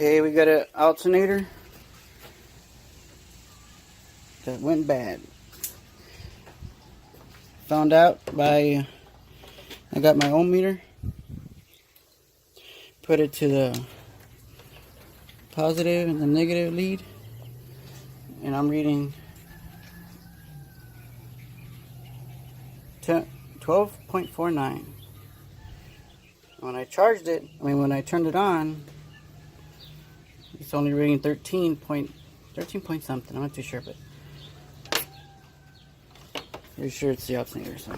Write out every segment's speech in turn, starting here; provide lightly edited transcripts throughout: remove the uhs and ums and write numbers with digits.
Okay, we got an alternator that went bad. Found out by, I got my ohm meter, put it to the positive and the negative lead, and I'm reading 12.49. When I charged it, when I turned it on, it's only reading 13 point something. I'm not too sure, but pretty sure it's the alternator. So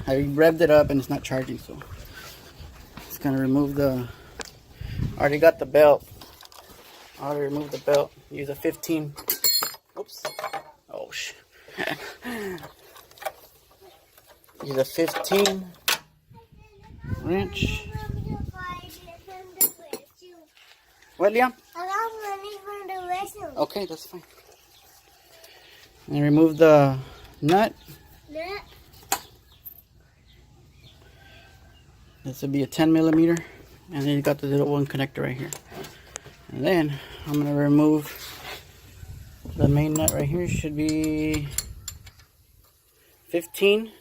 I revved it up and it's not charging, so it's gonna remove the. Already got the belt. I already removed the belt. Use a 15. Oops. Oh shit. Use a 15 wrench. What, Liam? Okay, that's fine. And remove the nut. This would be a 10 millimeter. And then you got the little one connector right here. And then I'm going to remove the main nut right here. Should be 15.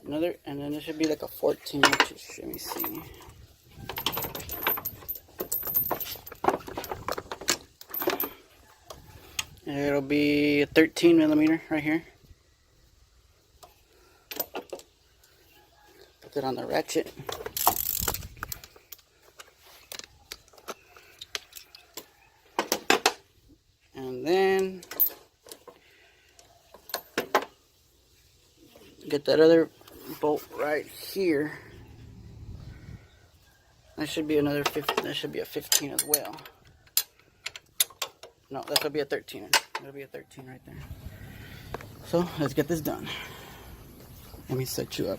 Another, and then it should be like a 14 inches. Let me see. And it'll be a 13 millimeter right here. Put it on the ratchet. And then get that other bolt right here. That should be another 15. That should be a 15 as well. No, that will be a 13. That'll be a 13 right there. So let's get this done. Let me set you up.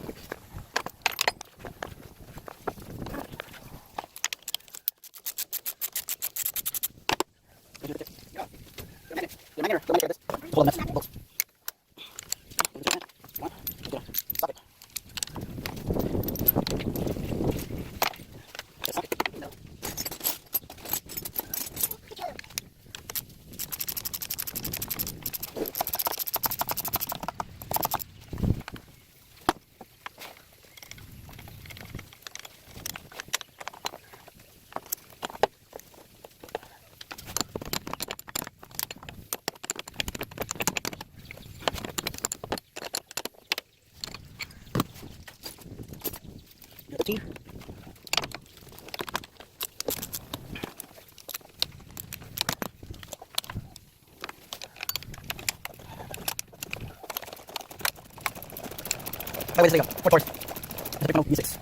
Wait a second. 4 Taurus. I took no E6.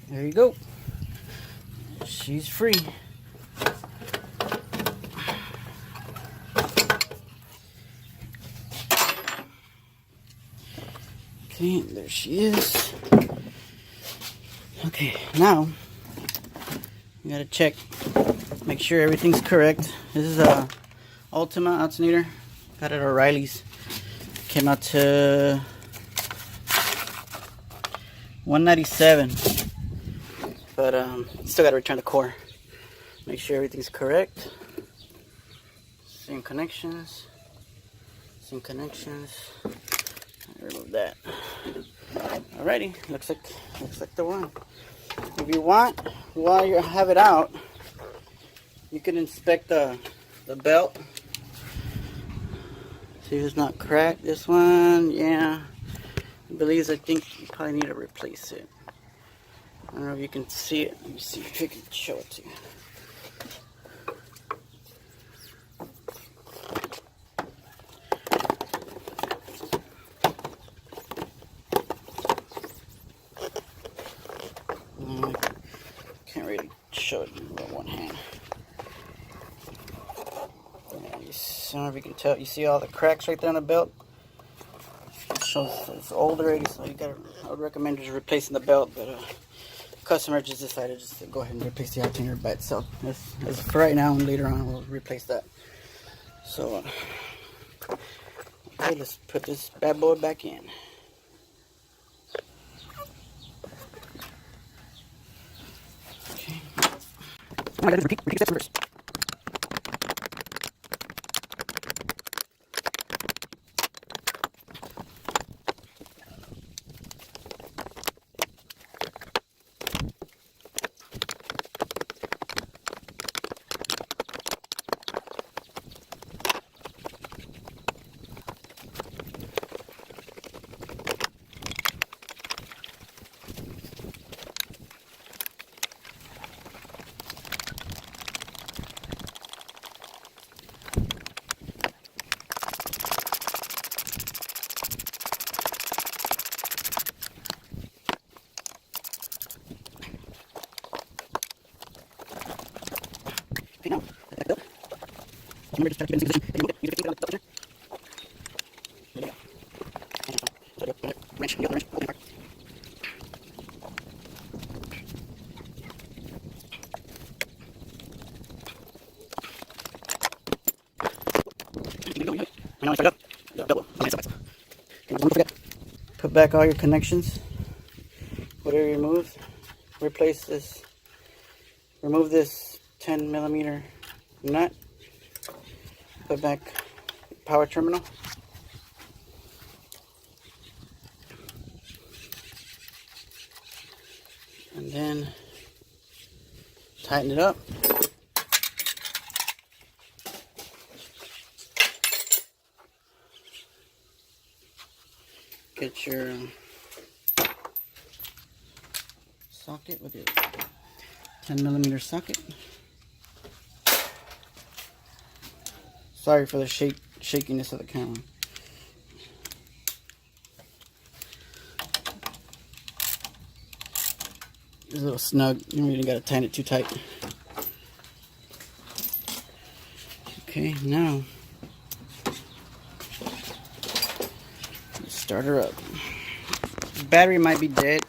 There you go. She's free. Okay, there she is. Okay, now you gotta check, make sure everything's correct. This is a Ultima alternator. Got it at O'Reilly's. Came out to $197. But still gotta return the core. Make sure everything's correct. Same connections. Same connections. Remove that. Alrighty, looks like the one. If you want, while you have it out, you can inspect the belt. See if it's not cracked. This one, yeah. I think you probably need to replace it. I don't know if you can see it. Let me see if I can show it to you. hand. Yeah, I don't know if you can tell. You see all the cracks right there on the belt? It shows it's old already, so I would recommend just replacing the belt, but customer just decided just to go ahead and replace the alternator by itself. As for right now, and later on we'll replace that. So, okay, let's put this bad boy back in. Okay. All right, repeat steps reverse. Okay, now, back up. Remember, just try to keep it in this position. Use your feet on the top. There you go. So, the wrench, the other wrench, open apart. Now, start up. Double. Don't forget. Put back all your connections. Whatever you removed, replace this. Remove this 10mm nut. Put back power terminal. And then tighten it up. Get your socket with your 10mm socket. Sorry for the shakiness of the camera. It's a little snug. You really gotta tighten it too tight. Okay, now let's start her up. The battery might be dead.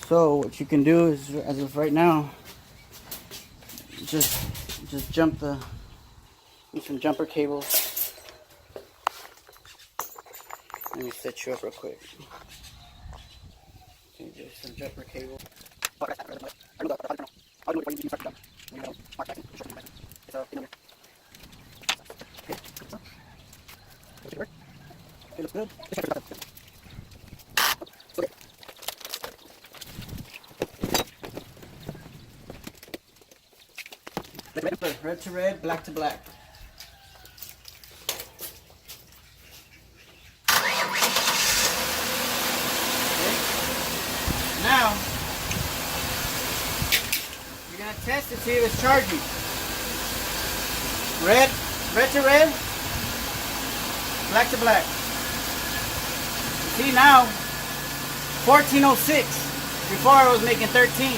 So what you can do is, as of right now, just jump the, use some jumper cables. Let me set you up real quick. Okay, just some jumper cable. It looks good. Red to red, black to black. Okay. Now, you're going to test to see if it's charging. Red to red, black to black. You see now, 1406. Before I was making 13.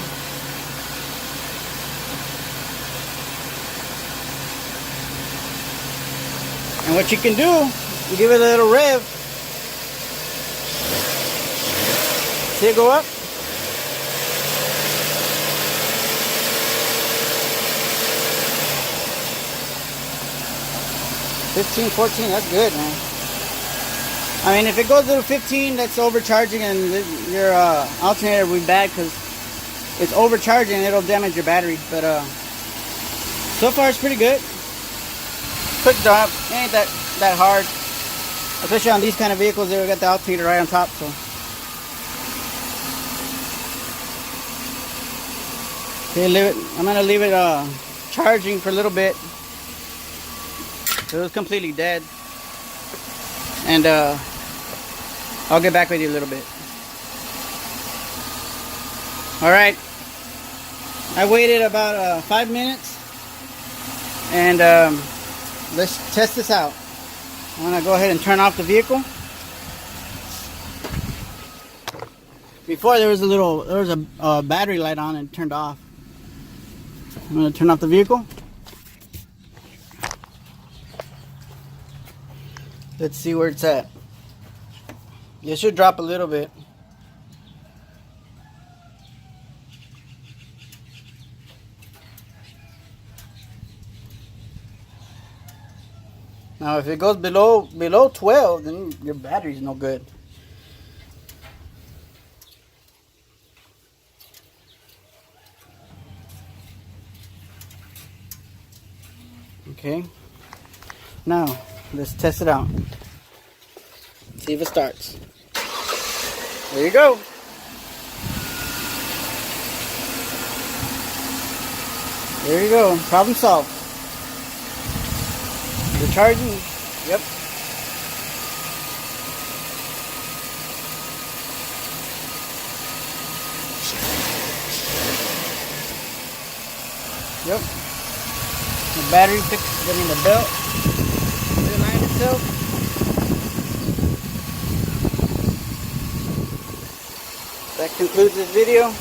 And what you can do, you give it a little rev. See it go up? 15, 14, that's good, man. I mean, if it goes to 15, that's overcharging, and your alternator will be bad because it's overcharging and it'll damage your battery. But so far it's pretty good. Quick job, it ain't that hard, especially on these kind of vehicles. They got the alternator right on top. So okay, I'm gonna leave it charging for a little bit. So it was completely dead, and I'll get back with you a little bit. All right, I waited about 5 minutes, and let's test this out. I'm gonna go ahead and turn off the vehicle. Before there was a battery light on and turned off. I'm going to turn off the vehicle. Let's see where it's at. It should drop a little bit. Now if it goes below 12, then your battery's no good. Okay. Now let's test it out. See if it starts. There you go. There you go. Problem solved. The charging. Yep. Yep. The battery fixed, getting the belt realigned itself. That concludes this video.